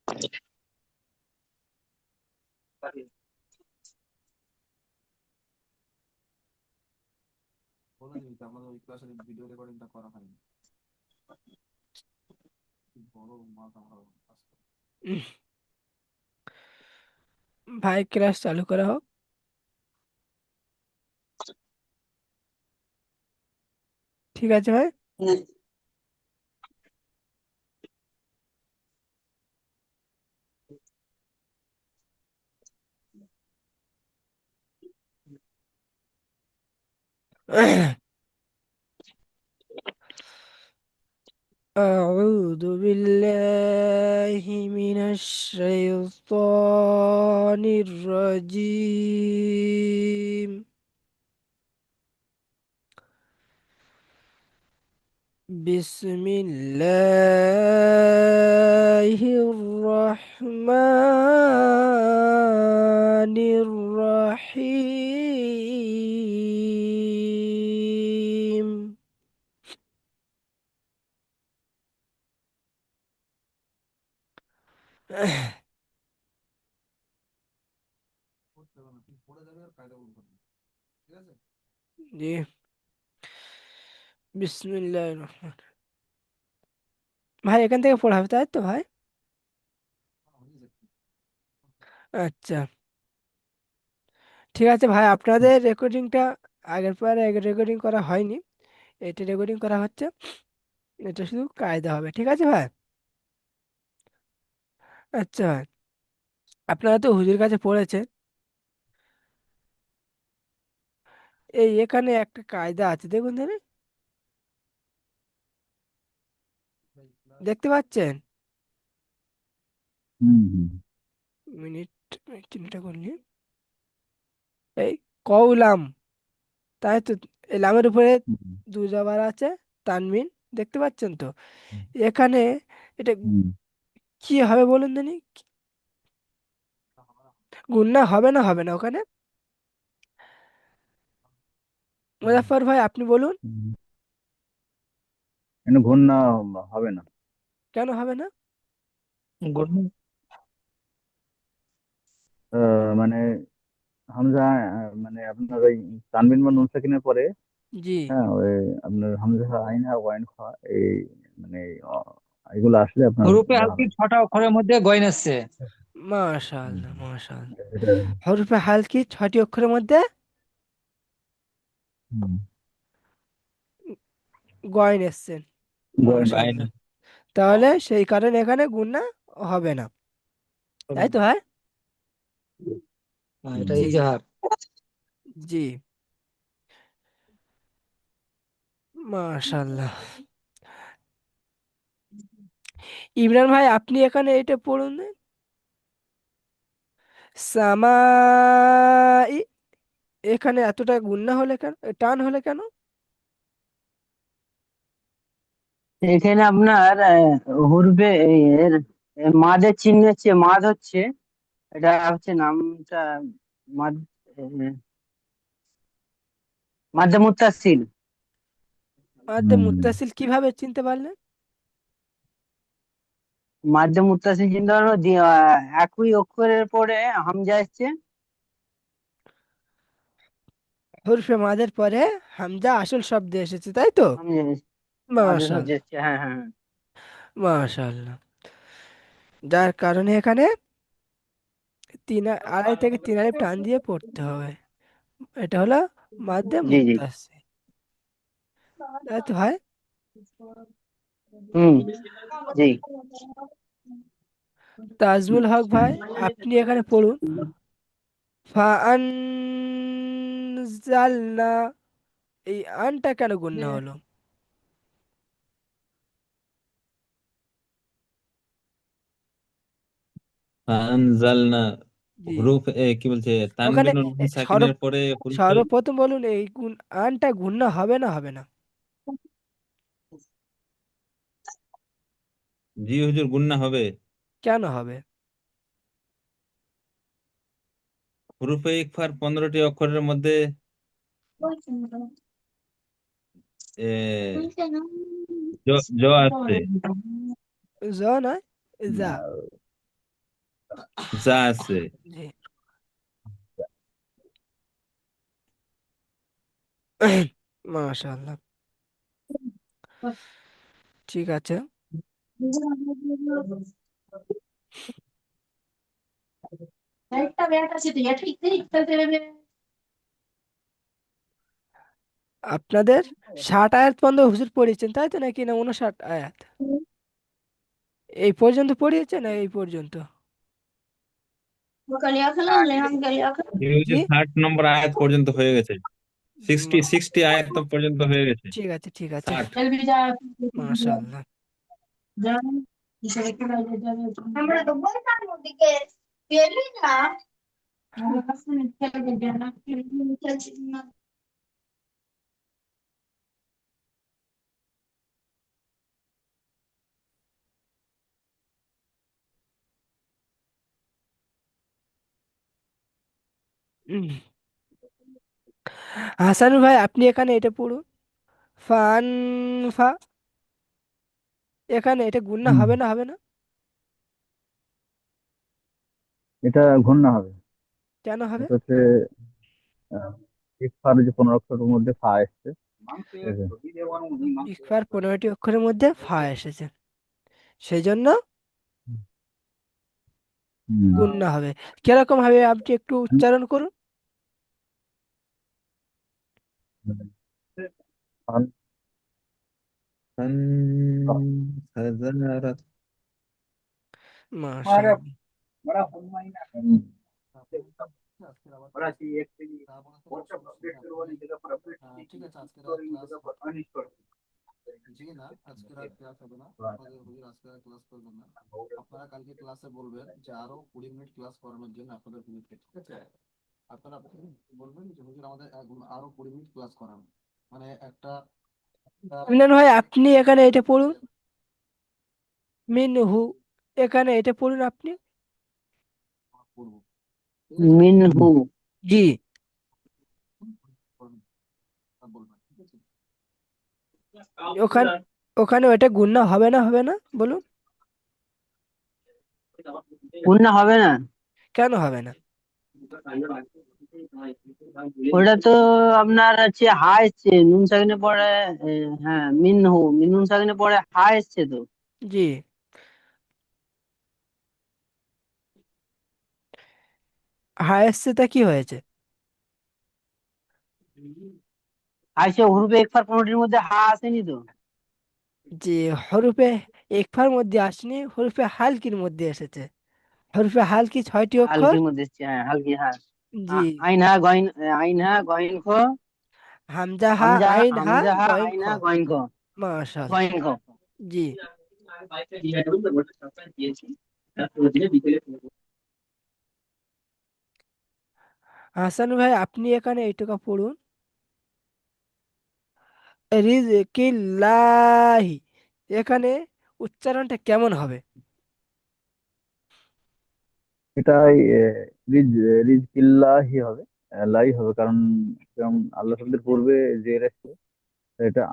উম, ভাই ক্লাস চালু করা হোক। ঠিক আছে ভাই। أعوذ بالله من الشيطان الرجيم. بسم الله الرحمن الرحيم. জি। বিসমিল্লাহির রহমান। ভাই এখান থেকে পড়া হবে তাই তো ভাই? আচ্ছা, ঠিক আছে ভাই, আপনাদের রেকর্ডিংটা আগের পর রেকর্ডিং করা হয়নি, এটা রেকর্ডিং করা হচ্ছে। এটা শুধু কায়দা হবে, ঠিক আছে ভাই? আচ্ছা ভাই, আপনারা তো হুজুর কাছে পড়েছেন। এই এখানে একটা কায়দা আছে, দেখুন ধরে, দেখতে পাচ্ছেন? হুম হুম মিনিট, চিন্তা করলি, এই কউলাম, তাই তো? এই লামের উপরে হুম দু জবর আছে, তানবিন, দেখতে পাচ্ছেন তো? এখানে এটা হুম কি হবে বলুন জানি? গুন্না হবে না, হবে না ওখানে? মুজাফফর ভাই আপনি বলুন। হুম। এখানে ঘূর্ণা হবে না। কেন হবে না? গুড। মানে হামজা, মানে আপনার ওই তানবিন বা নুন সাকিনের পরে, জি। হ্যাঁ ওই আপনার হামজা আইন আর ওয়াইন খাওয়া, এই মানে এগুলো আসলে আপনার হরুপে ইয়া হালকি হবে। 6টা অক্ষরের মধ্যে গইন আসছে। হুম, মাশাআল্লাহ, মাশাআল্লাহ। এটা হরফে হালকি 6টি অক্ষরের মধ্যে হুম, গয়ন এসছেন। গয়না। বাইন মাশাআল্লাহ। তাহলে সেই কারণে এখানে গুণা হবে না, হবে তাই না। তো ভাই? এটা জি, ইজাহার। জি। মাশাআল্লাহ। ইমরান ভাই আপনি এখানে এটা পড়ুন। সামাই, এখানে এতটা গুণা হলে কেন, টান হলে কেন? এখানে আপনার হরফে এর মাদের চিহ্ন হচ্ছে, মাদ হচ্ছে, এটা হচ্ছে নামটা মাদ, মাদ্দে মুত্তাসিল। মাদ্দে হুম, মুত্তাসিল কিভাবে চিনতে পারলেন? মাদ্দে মুত্তাসিল চিন্তা হলো একই অক্ষরের পরে হামজা আসছে। হরফে মাদের পরে হামজা আসল শব্দে এসেছে, তাই তো? হামজা আসছে, আদেশ হচ্ছে, মাশাআল্লাহ, হ্যাঁ হ্যাঁ হ্যাঁ। মাশাআল্লাহ। যার কারণে এখানে আড়াই থেকে তিন আলিফ টান দিয়ে পড়তে হবে। এটা হলো মাদ্দে জি জি। মুত্তাসিল, তাই তো ভাই? হুম। জি। তাজমুল হক ভাই আপনি এখানে পড়ুন। ফাআনজালনা, এই আনটা কেন গুণনা হলো? আনজালনা, জি, হুরুফ কি বলছে, ওখানে তানবিন ও নুন সর্ব সাকিনের পরে হুরুফে। সর্বপ্রথম বলুন, এই আনটা গুণনা হবে না, হবে না? জি হুজুর, গুন্না হবে। কেন হবে? হুরুফে ইকফার 15টি অক্ষরের মধ্যে এ, জ জ আসছে। জ নয়, যা। যা আছে। জি। মাশাআল্লাহ, ঠিক আছে। আপনাদের 60 আয়াত পর্যন্ত হুজুর পড়িয়েছেন তাই তো, নাকি না 59 আয়াত এই পর্যন্ত পড়িয়েছেন, না এই পর্যন্ত? এই জি, হুজুর 60 নম্বর আয়াত পর্যন্ত হয়ে গেছে। সিক্সটি আয়াত পর্যন্ত হয়ে গেছে। ঠিক আছে, ঠিক আছে। 60। মাশাআল্লাহ। উম, হাসান ভাই আপনি এখানে এটা পড়ুন, ফান ফা, এখানে এটা গুণনা হুম, হবে না, হবে না? এটা ঘূর্ণা হবে। কেন হবে? এটা হচ্ছে ইকফার যে 15 অক্ষরের মধ্যে ফা এসছে, ঠিক আছে? ইকফার 15টি অক্ষরের মধ্যে ফা এসেছে, সেই জন্য হুম। গুণনা হবে। কিরকম হবে আপনি একটু উচ্চারণ করুন। ফান- ফাজারাত। মাশাআল্লাহ। হুম। ইমরান ভাই আপনি এখানে এটা পড়ুন, মিনহু, এখানে এটা পড়ুন আপনি। মিনহু। জি, ওখানে ওখানে ওটা গুণনা হবে না, হবে না বলুন? গুণনা হবে না? কেন হবে না? ওটা তো আপনার হচ্ছে হা এসছে নুন সাকিনে পরে। হ্যাঁ, মিনহু নুন সাকিনে পরে হা এসছে তো। জি, হায়েস্টে তা কি হয়েছে? আইসে হরুপে একফার 15টির মধ্যে হা আসেনি তো। যে হরফে একফার মধ্যে আসেনি, হরফে হালকির মধ্যে এসেছে। হরফে হালকি 6টি অক্ষর। হালকির মধ্যে এসছে, হ্যাঁ হালকি, হ্যাঁ। জি, আইন হা গইন, আইন হা গইন খ, হামজা হা হামজা আইন হা হামজা হা গয়েন আইন খ। হা গইন খ, মাশাআল্লাহ। গইন খ। জি, হাসান ভাই আপনি এখানে এইটুকু পড়ুন, রিজকিল্লাহি, এখানে উচ্চারণটা কেমন হবে? এটাই রিজ রিজকিল্লাহি হবে, লাই হবে, কারণ যেমন আল্লাহ শব্দের পূর্বে যে এসছে, এটা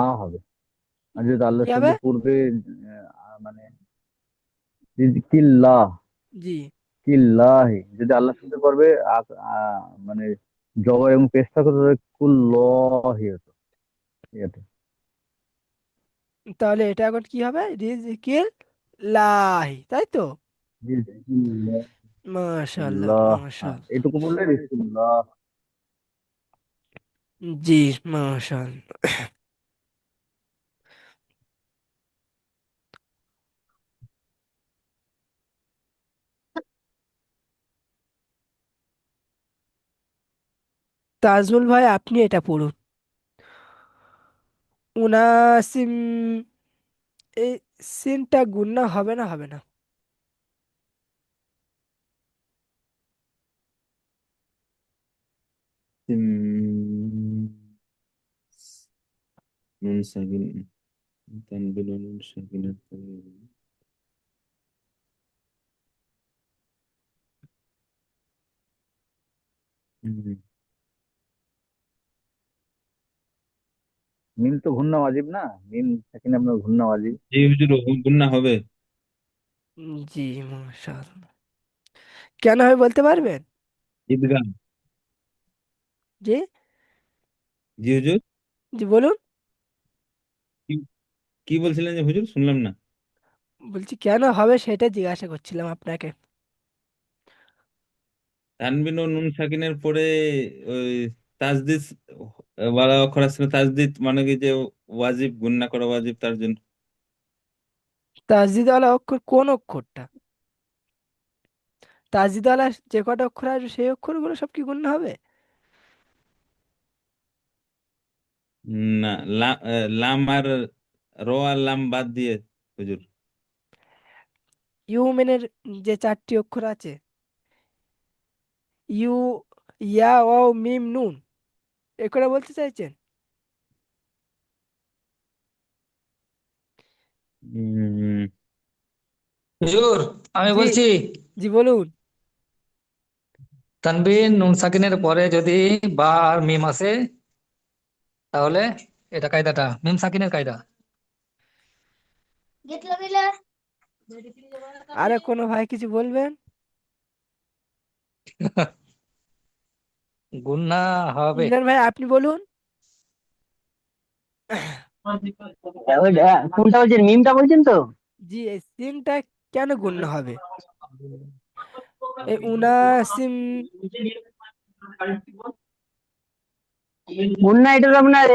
আ হবে। আর যদি আল্লাহ কি হবে? শব্দের পূর্বে মানে রিজকিল্লাহ, জি, কিল্লাহি, যদি আল্লাহ শব্দের পূর্বে মানে জবর এবং পেশ থাকতো তাহলে কুল্লাহি হতো, ঠিক আছে? তাহলে এটা এখন কি হবে? রিজকিল লাহি, তাই তো? মাশাআল্লাহ, রিজকিল্লাহ, মাশাআল্লাহ। এটুকু বললে রিজকিল্লাহ। জি, মাশাআল্লাহ। তাজমুল ভাই আপনি এটা পড়ুন, উনাসিম, এই সিনটা গুণনা হবে না, হবে না? নুন সাকিন, তানবিন নুন সাকিনাত। হুম। মিম তো ঘূর্ণা ওয়াজিব না, মিম থাকেন আপনার ঘূর্ণা ওয়াজিব। জি হুজুর, গুন্না হবে। জি মাশাআল্লাহ। কেন হবে বলতে পারবেন? ঈদগাম। জি। জি হুজুর। জি বলুন। কি কি বলছিলেন যে হুজুর, শুনলাম না। বলছি কেন হবে সেটা জিজ্ঞাসা করছিলাম আপনাকে। তানবিন ও নুন সাকিনের পরে ওই তাজদিদ ওয়ালা অক্ষর আছে না, তাজদিদ মানে কি যে ওয়াজিব, গুণনা করা ওয়াজিব, তার জন্য। তাসদিদওয়ালা অক্ষর কোন অক্ষরটা? তাসদিদওয়ালা যে কটা অক্ষর আসবে সেই অক্ষরগুলো সব কি গুণ হবে? না, লাম আর র আর লাম বাদ দিয়ে হুজুর। ইউমেনের যে চারটি অক্ষর আছে, ইউ, ইয়া, ও, মিম, নুন, এ করে বলতে চাইছেন? উম, হুজুর, আমি জি। বলছি জি বলুন। তানবিন নুন সাকিনের পরে যদি বা আর মিম আসে, তাহলে এটা কায়দাটা মিম সাকিনের কায়দা। আরে কোনো ভাই কিছু বলবেন? গুন্না হবে। ইমরান ভাই আপনি বলুন। কোনটা বলছেন, মিমটা বলছেন তো? জি, এই সিনটা কেন গুণ হবে? এই উনাসিম। মুন্না, এটা তো আপনার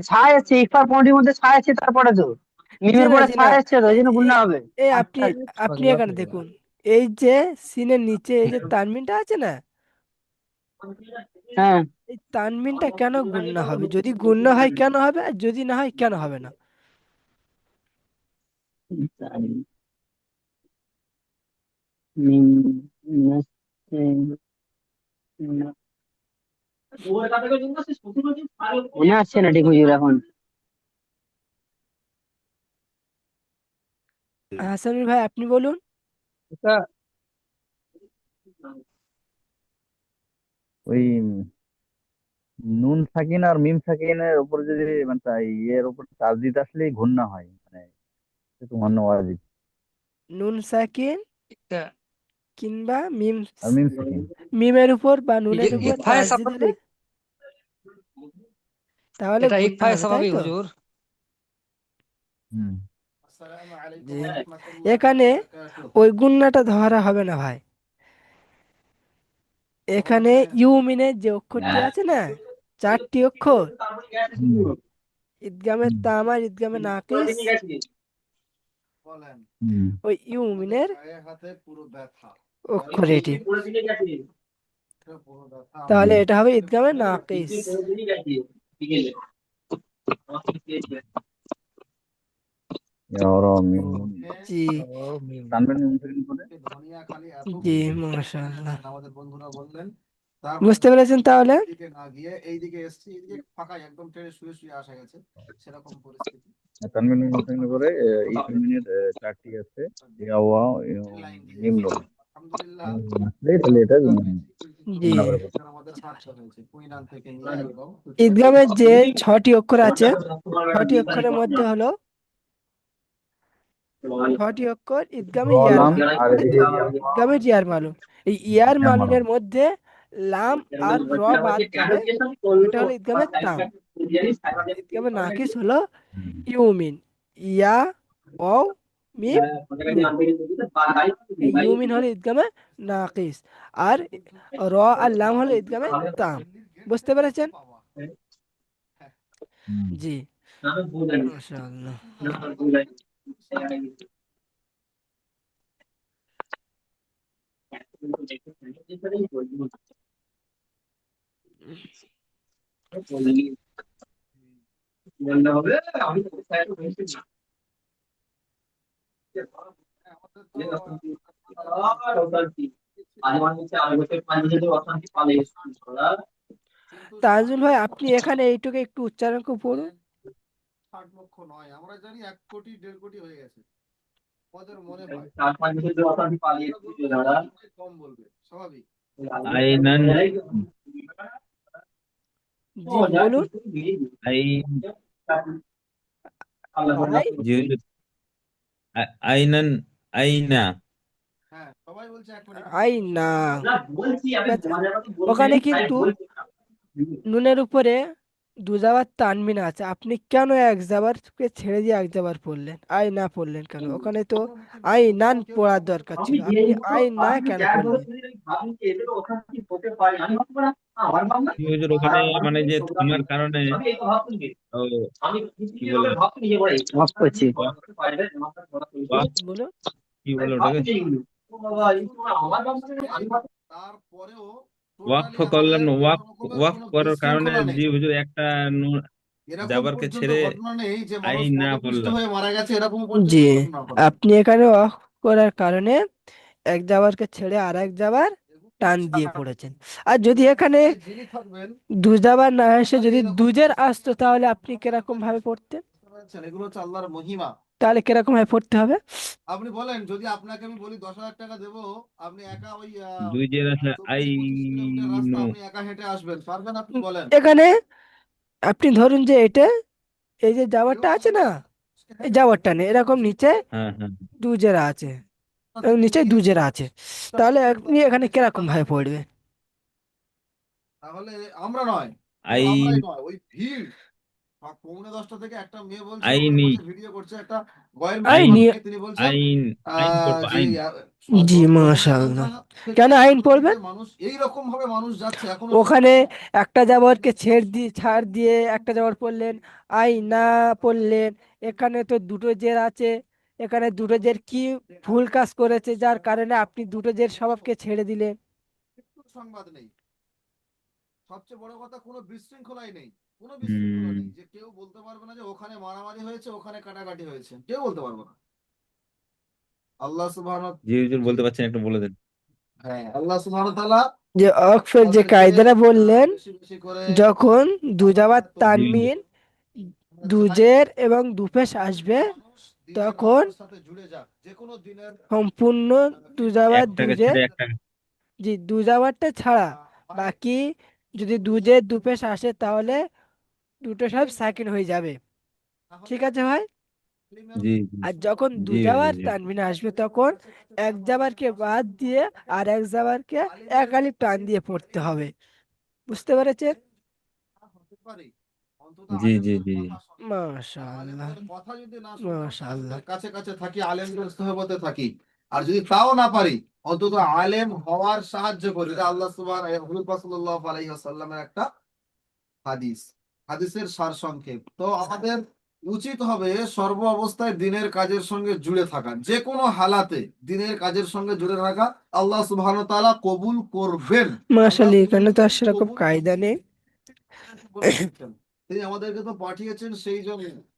ছায় আছে, ইকফার পয়েন্টের মধ্যে ছায় আছে, তারপরে তো জি মিমের না, পরে জি না। ছায় আসছে, তো ওই এ- জন্য গুন্না এ- হবে। এ আপনি আচ্ছা। আপনি এখানে দেখুন, এই যে সিনের নিচে এই যে তানমিনটা আছে না, হ্যাঁ। এই তানমিনটা কেন গুণ হবে? যদি গুণ হয় কেন হবে, আর যদি না হয় কেন হবে না? মিম, মনে আসছে না ঠিক হুজুর এখন। হাসানুল ভাই আপনি বলুন। এটা ওই নুন সাকিন আর মিম সাকিনের উপর যদি মানে ইয়ের উপর তাসদিদ আসলেই গুণনা হয়, মানে তোমার ওয়াজিব। নুন সাকিন এটা কিংবা মিম, আর মিম সাকিন। মিমের উপর বা নুনের উপর ইকফায়ে তাসদিদ হলে স্বাভাবিক। তাহলে এটা গুণ ইকফায়ে হবে, তাই স্বাভাবিক তো? হুজুর। হুম। জি। এখানে ওই গুণনাটা ধরা হবে না ভাই। এখানে ইউমিনের যে অক্ষরটি আছে না, চারটি অক্ষর, হুম। ঈদগামে হুম। তাম আর ঈদগামে নাকিস, হুম। ওই ইউমিনের অক্ষর এটি। তাহলে এটা হবে ঈদগামে নাকিস। আর মিম ও, নুন। জি। ও, মিম। তানবিন নুন সাকিন করে। জি মাশাআল্লাহ। বুঝতে পেরেছেন তাহলে? তানবিন নুন সাকিন করে ইউমিনের চারটি আছে, ইয়া ওয়া মিম নুন। মিম নুন আসলেই তাহলে এটা জি। গুণনা করে বলতে ঈদগামের যে ছটি অক্ষর আছে, ছটি অক্ষরের মধ্যে হলো, ছটি অক্ষর ঈদগামে র ইয়ার লাম মালুম, আর তাই তো? এদিকে ঈদগামের ইয়ার মালুম। এই ইয়ার ইয়া মালুম। মালুমের মধ্যে লাম আর র বাদ যাবে, ওটা হলো ঈদগামের তাম। আর ঈদগামের নাকিস হলো হুম। ইউমিন, ইয়া, ও, মিম, নুন। এই ইউমিন হলো ঈদগামে নাকিস, আর র আর লাম হলো ঈদগামে তাম। বুঝতে পেরেছেন? হুম। জি মাশাআল্লাহ। তাজুল ভাই আপনি এখানে এইটুকু একটু উচ্চারণ করে পড়ুন। আইনান। জি বলুন। আই আই, জি হুজুর। আইনান, আইনা। আই না, ঠিক আছে? ওখানে কিন্তু নুনের উপরে দু যাবার তানবিন আছে, আপনি কেন এক যাবারকে ছেড়ে দিয়ে এক যাবার পড়লেন, আই না পড়লেন কেন? ওখানে তো আই নান পড়ার দরকার ছিল, আপনি আই না কেন পড়লেন? হুজুর ওখানে মানে যে থামার কারণে ও, কি বলে মাফ করছি। ওয়াক বলুন। কি বলে ওটাকে ওয়াকফ করলেন, ওয়াকফ করার কারণে জি হুজুর একটা জাবারকে ছেড়ে আই না বললাম। জি, আপনি এখানে অফ করার কারণে এক যাবারকে ছেড়ে আর এক যাবার টান দিয়ে পড়েছেন। আর যদি এখানে দু যাবার না এসে যদি দুজের আসতো, তাহলে আপনি কিরকম ভাবে পড়তেন? তাহলে কিরকম ভাবে পড়তে হবে? দুই জের আছে আই নো। এখানে আপনি ধরুন যে এটা, এই যে যাওয়ারটা আছে না, এই যাওয়ারটা নেই, এরকম নিচে হ্যাঁ হ্যাঁ দু জেরা আছে, এবং নিচে দু জেরা আছে, তাহলে আপনি এখানে কিরকম ভাবে পড়বে? আই আইনি আই আইন নিয়ে, আইন আইন পড়বো আইন। জি মাশাআল্লাহ। কেন আইন পড়বেন? ওখানে একটা যাবরকে ছাড় দিয়ে একটা যাবর পড়লেন, আই না পড়লেন, এখানে তো দুটো জের আছে, এখানে দুটো জের কি ভুল কাজ করেছে যার কারণে আপনি দুটো জের স্বভাবকে ছেড়ে দিলেন? হুম জি হুজুর বলতে পারছেন, একটু বলে দেন। যে অক্ষর যে কায়দাটা বললেন, যখন দু যাবার জি হুজুর তানমিন দুজের এবং দুপেশ আসবে, তখন সম্পূর্ণ দু যাবার একটাকে দুজের, ছেড়ে একটা। জি দু যাবারটা ছাড়া বাকি যদি দুজের দুপেশ আসে, তাহলে দুটো সব সাকিন হয়ে যাবে, ঠিক আছে ভাই? জি জি আর যখন দু জি হুজুর যাবার জি। তানবিন আসবে, তখন এক যাবারকে বাদ দিয়ে আর এক যাবারকে এক আলিফ টান দিয়ে পড়তে হবে, বুঝতে পেরেছেন? জি জি জি মাশাআল্লাহ, মাশাআল্লাহ। মাশাআল্লাহ, এখানে তো আর সেরকম কায়দা নেই।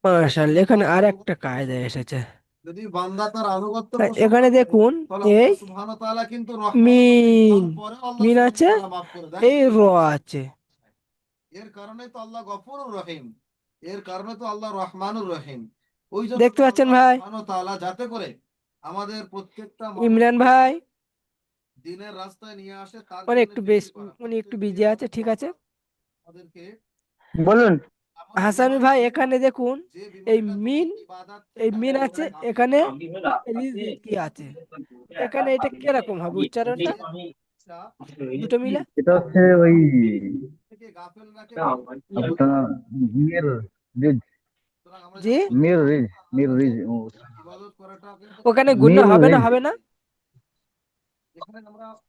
মাশাআল্লাহ, এখানে আর একটা কায়দা এসেছে। এখানে দেখুন, এই মিন, মিন আছে, এই র আছে, দেখতে পাচ্ছেন ভাই? ইমরান ভাই, উনি একটু বেশ, উনি একটু বিজি আছে, ঠিক আছে? বলুন। হাসান ভাই, এখানে দেখুন, এই মিন, এই মিন আছে, এখানে রিজকি আছে, এখানে এটা কিরকম হবে উচ্চারণটা, দুটো মিলে? এটা হচ্ছে ওই আপনার মির রিজ, জি, মির রিজ, মির রিজ, ওখানে গুণনা মির হবে না, রিজ। হবে না?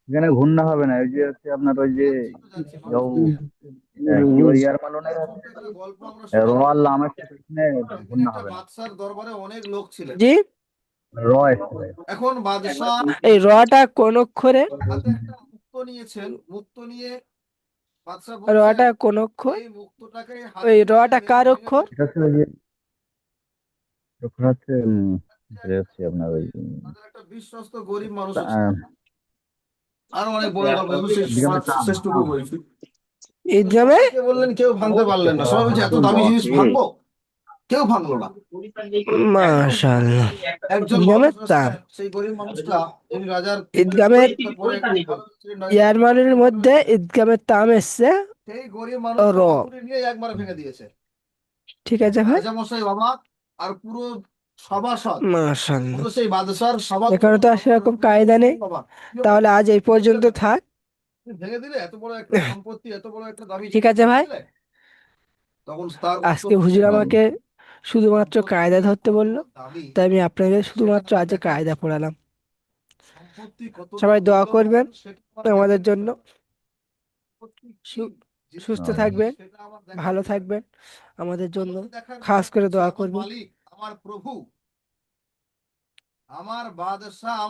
এখানে ঘূর্ণা হবে না, ওই যে হচ্ছে আপনার ওই যে কি বলে ইয়ার মালনের রোয়াল লামের সাথে এখানে ঘূর্ণা হবে না, জি, র এসছে। এই রটা কোন অক্ষরে? রটা কোন অক্ষর? ওই রটা কার অক্ষর? এটা হচ্ছে ওই যে হচ্ছে এটা হচ্ছে আপনার ওই আহ, বিগমের তাম তাম। ইদগামে মাশাআল্লাহ, ইদগামে তাম, ইদগামের ইয়ারমানের মধ্যে ইদগামের তাম এসছে র, ঠিক আছে ভাই? সভাসদ মাশাআল্লাহ। কিন্তু সেই বাদশার সভাপতি এখানে তো আর সেরকম কায়দা নেই, বাবা তাহলে আজ এই পর্যন্ত থাক। ভেঙে দিলে এত বড় একটা সম্পত্তি এত বড় একটা দামি ঠিক জিনিস আছে ভাই, দিলে, তখন তার আজকে উত্তর হুজুর দিতে হবে। আমাকে শুধুমাত্র সম্পত্তি কায়দা ধরতে কত বললো, দামি তাই আমি আপনাদের শুধুমাত্র সেটা আজ আমার কায়দা দেখার পড়ালাম। সম্পত্তি কতটা সবাই দোয়া মূল্যবান করবেন সেটা আমার আমাদের দেখার জন্য। বিষয়। সম্পত্তি কি সু- জিনিস সুস্থ আমিন। থাকবেন, সেটা আমার দেখার ভালো বিষয়। থাকবেন, আমাদের জন্য আমার দেখার খাস বিষয় করে হচ্ছে দোয়া আমার করবেন। মালিক আমার প্রভু আমার বাদশাহ